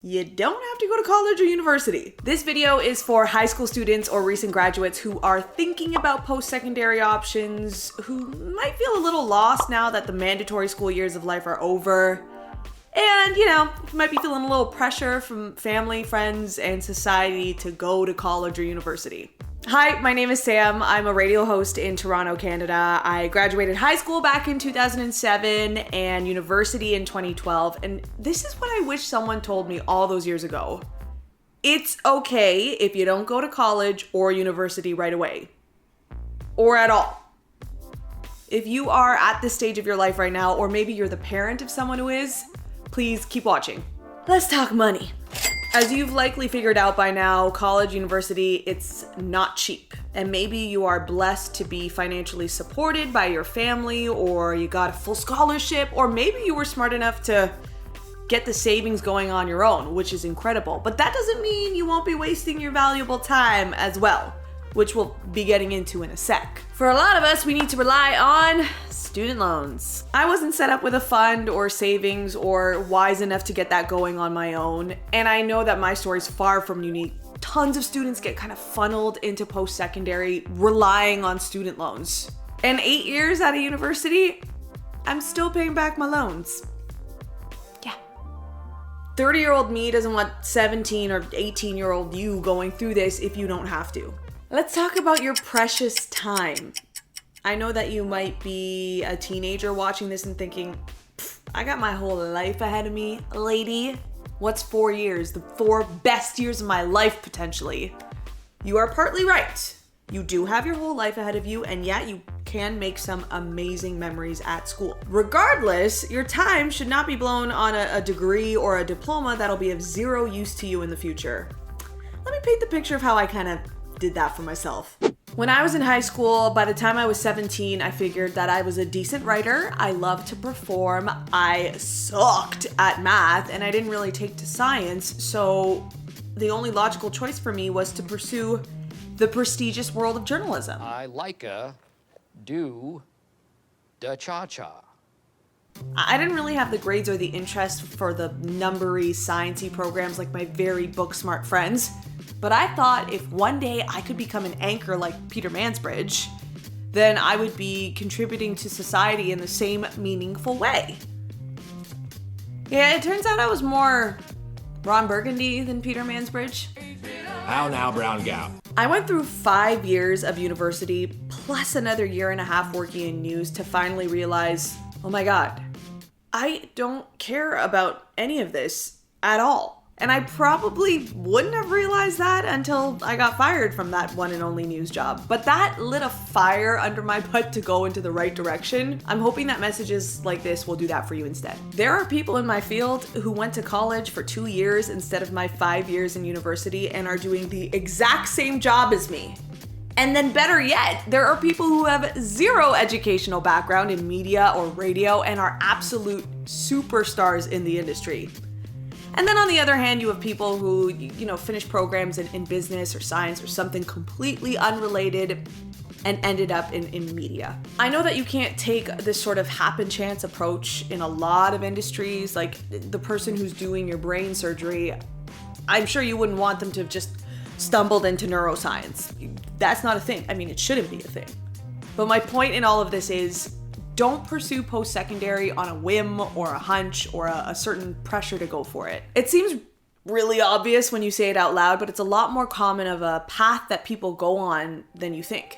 You don't have to go to college or university. This video is for high school students or recent graduates who are thinking about post-secondary options, who might feel a little lost now that the mandatory school years of life are over. And, you might be feeling a little pressure from family, friends, and society to go to college or university. Hi, my name is Sam. I'm a radio host in Toronto, Canada. I graduated high school back in 2007 and university in 2012. And this is what I wish someone told me all those years ago. It's okay if you don't go to college or university right away. Or at all. If you are at this stage of your life right now, or maybe you're the parent of someone who is, please keep watching. Let's talk money. As you've likely figured out by now, college, university, it's not cheap. And maybe you are blessed to be financially supported by your family, or you got a full scholarship, or maybe you were smart enough to get the savings going on your own, which is incredible. But that doesn't mean you won't be wasting your valuable time as well, which we'll be getting into in a sec. For a lot of us, we need to rely on student loans. I wasn't set up with a fund or savings or wise enough to get that going on my own. And I know that my story is far from unique. Tons of students get kind of funneled into post-secondary relying on student loans. And 8 years out of university, I'm still paying back my loans. Yeah. 30-year-old me doesn't want 17 or 18-year-old you going through this if you don't have to. Let's talk about your precious time. I know that you might be a teenager watching this and thinking, I got my whole life ahead of me, lady. What's 4 years? The 4 best years of my life, potentially. You are partly right. You do have your whole life ahead of you, and yet you can make some amazing memories at school. Regardless, your time should not be blown on a degree or a diploma that'll be of zero use to you in the future. Let me paint the picture of how I kind of did that for myself. When I was in high school, by the time I was 17, I figured that I was a decent writer. I loved to perform. I sucked at math and I didn't really take to science. So the only logical choice for me was to pursue the prestigious world of journalism. I do da cha-cha. I didn't really have the grades or the interest for the numbery, sciencey programs like my very book-smart friends. But I thought if one day I could become an anchor like Peter Mansbridge, then I would be contributing to society in the same meaningful way. Yeah, it turns out I was more Ron Burgundy than Peter Mansbridge. How now, brown gal? I went through 5 years of university, plus another year and a half working in news to finally realize, oh my God, I don't care about any of this at all. And I probably wouldn't have realized that until I got fired from that one and only news job. But that lit a fire under my butt to go into the right direction. I'm hoping that messages like this will do that for you instead. There are people in my field who went to college for 2 years instead of my 5 years in university and are doing the exact same job as me. And then better yet, there are people who have zero educational background in media or radio and are absolute superstars in the industry. And then on the other hand, you have people who, finish programs in business or science or something completely unrelated and ended up in media. I know that you can't take this sort of happen chance approach in a lot of industries, like the person who's doing your brain surgery. I'm sure you wouldn't want them to have just stumbled into neuroscience. That's not a thing. I mean, it shouldn't be a thing. But my point in all of this is, don't pursue post-secondary on a whim or a hunch or a certain pressure to go for it. It seems really obvious when you say it out loud, but it's a lot more common of a path that people go on than you think.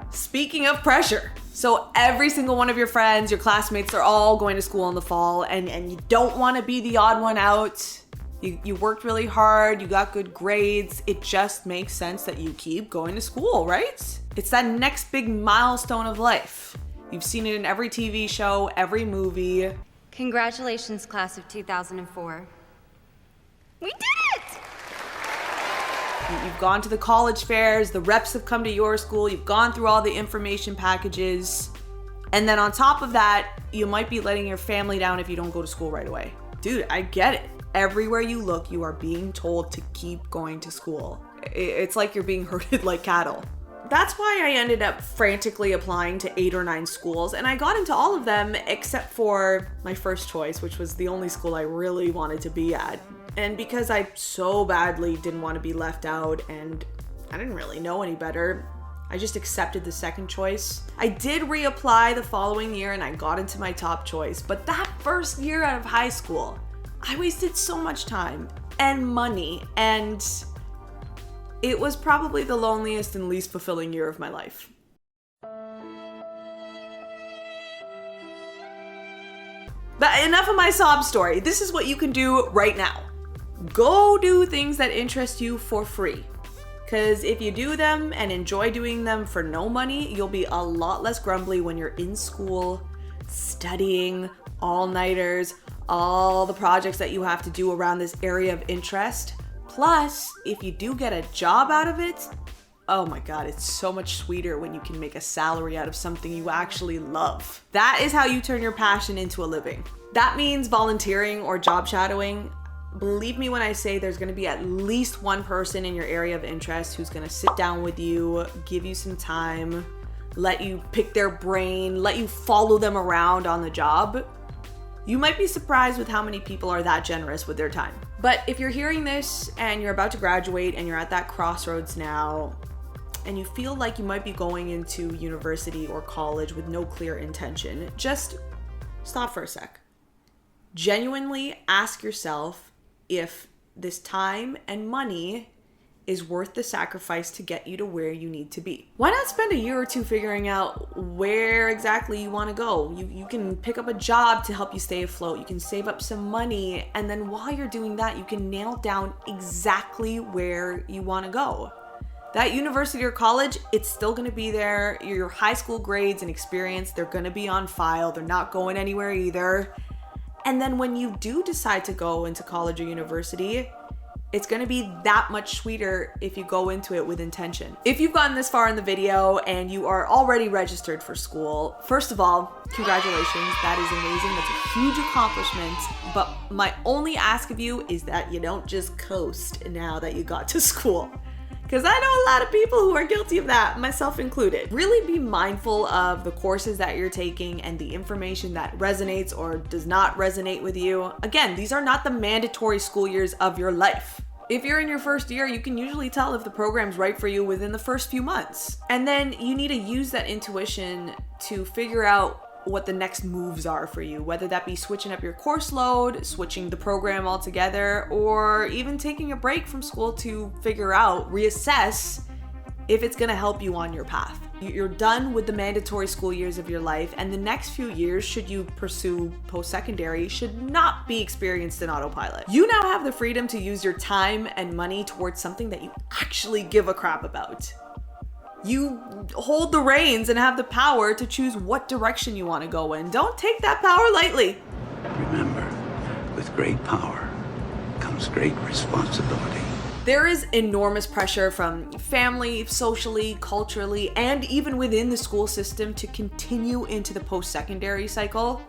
Speaking of pressure, so every single one of your friends, your classmates, are all going to school in the fall, and you don't want to be the odd one out. You worked really hard, you got good grades. It just makes sense that you keep going to school, right? It's that next big milestone of life. You've seen it in every TV show, every movie. Congratulations, class of 2004. We did it! You've gone to the college fairs, the reps have come to your school, you've gone through all the information packages. And then on top of that, you might be letting your family down if you don't go to school right away. Dude, I get it. Everywhere you look, you are being told to keep going to school. It's like you're being herded like cattle. That's why I ended up frantically applying to 8 or 9 schools, and I got into all of them except for my first choice, which was the only school I really wanted to be at. And because I so badly didn't want to be left out and I didn't really know any better, I just accepted the second choice. I did reapply the following year and I got into my top choice, but that first year out of high school, I wasted so much time and money, and it was probably the loneliest and least fulfilling year of my life. But enough of my sob story. This is what you can do right now. Go do things that interest you for free. Because if you do them and enjoy doing them for no money, you'll be a lot less grumbly when you're in school, studying, all-nighters, all the projects that you have to do around this area of interest. Plus, if you do get a job out of it, oh my God, it's so much sweeter when you can make a salary out of something you actually love. That is how you turn your passion into a living. That means volunteering or job shadowing. Believe me when I say there's gonna be at least one person in your area of interest who's gonna sit down with you, give you some time, let you pick their brain, let you follow them around on the job. You might be surprised with how many people are that generous with their time. But if you're hearing this and you're about to graduate and you're at that crossroads now, and you feel like you might be going into university or college with no clear intention, just stop for a sec. Genuinely ask yourself if this time and money is worth the sacrifice to get you to where you need to be. Why not spend a year or two figuring out where exactly you want to go? You can pick up a job to help you stay afloat. You can save up some money, and then while you're doing that, you can nail down exactly where you want to go. That university or college, it's still going to be there. Your high school grades and experience, they're going to be on file. They're not going anywhere either. And then when you do decide to go into college or university, it's going to be that much sweeter if you go into it with intention. If you've gotten this far in the video and you are already registered for school, first of all, congratulations. That is amazing. That's a huge accomplishment. But my only ask of you is that you don't just coast now that you got to school. Because I know a lot of people who are guilty of that, myself included. Really be mindful of the courses that you're taking and the information that resonates or does not resonate with you. Again, these are not the mandatory school years of your life. If you're in your first year, you can usually tell if the program's right for you within the first few months. And then you need to use that intuition to figure out what the next moves are for you, whether that be switching up your course load, switching the program altogether, or even taking a break from school to figure out, reassess if it's gonna help you on your path. You're done with the mandatory school years of your life, and the next few years, should you pursue post-secondary, should not be experienced in autopilot. You now have the freedom to use your time and money towards something that you actually give a crap about. You hold the reins and have the power to choose what direction you want to go in. Don't take that power lightly. Remember, with great power comes great responsibility. There is enormous pressure from family, socially, culturally, and even within the school system to continue into the post-secondary cycle.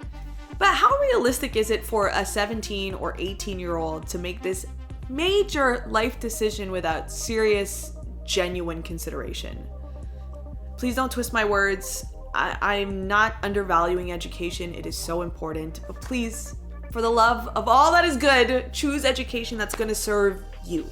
But how realistic is it for a 17 or 18-year-old to make this major life decision without serious, genuine consideration? Please don't twist my words. I'm not undervaluing education. It is so important. But please, for the love of all that is good, choose education that's going to serve you.